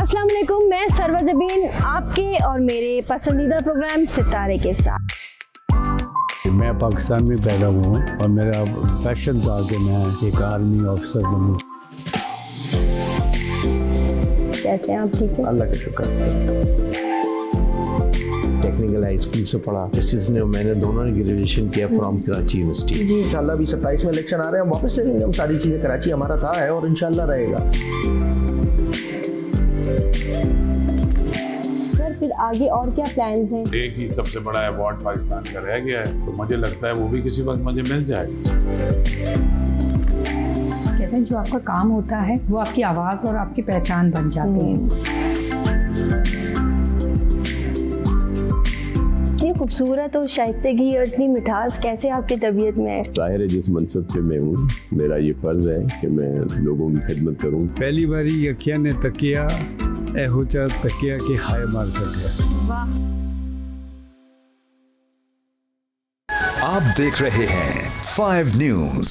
अस्सलाम वालेकुम, मैं सरवा जबीन आपके और मेरे पसंदीदा प्रोग्राम सितारे के साथ। मैं पाकिस्तान में पैदा हुआ हूँ और मेरा पैशन था कि मैं एक आर्मी ऑफिसर बनूँ। कैसे हैं आप? ठीक है, अल्लाह का शुक्र। टेक्निकल हाई स्कूल से पढ़ा, मिसेस ने मैंने दोनों ने ग्रेजुएशन किया फ्रॉम कराची यूनिवर्सिटी। जी इंशाल्लाह भी 27 में इलेक्शन आ रहे हैं, वापस ले लेंगे हम सारी चीज़ें। कराची हमारा था है और इंशाल्लाह रहेगा। सर फिर आगे और क्या प्लान्स हैं? एक ही सबसे बड़ा अवार्ड पाकिस्तान का रह गया है, तो मुझे लगता है वो भी किसी वक्त मुझे मिल जाएगा। कहते हैं जो आपका काम होता है वो आपकी आवाज़ और आपकी पहचान बन जाती है। इतनी खूबसूरत और शाइस्तगी और इतनी मिठास कैसे आपकी तबीयत में है? ज़ाहिर है जिस मनसब पे मैं हूँ मेरा ये फ़र्ज़ है कि मैं लोगों की खिदमत करूँ। पहली बारी यकिया ने तकिया एहो चा तकिया के हाय मार सके। आप देख रहे हैं 5 न्यूज़।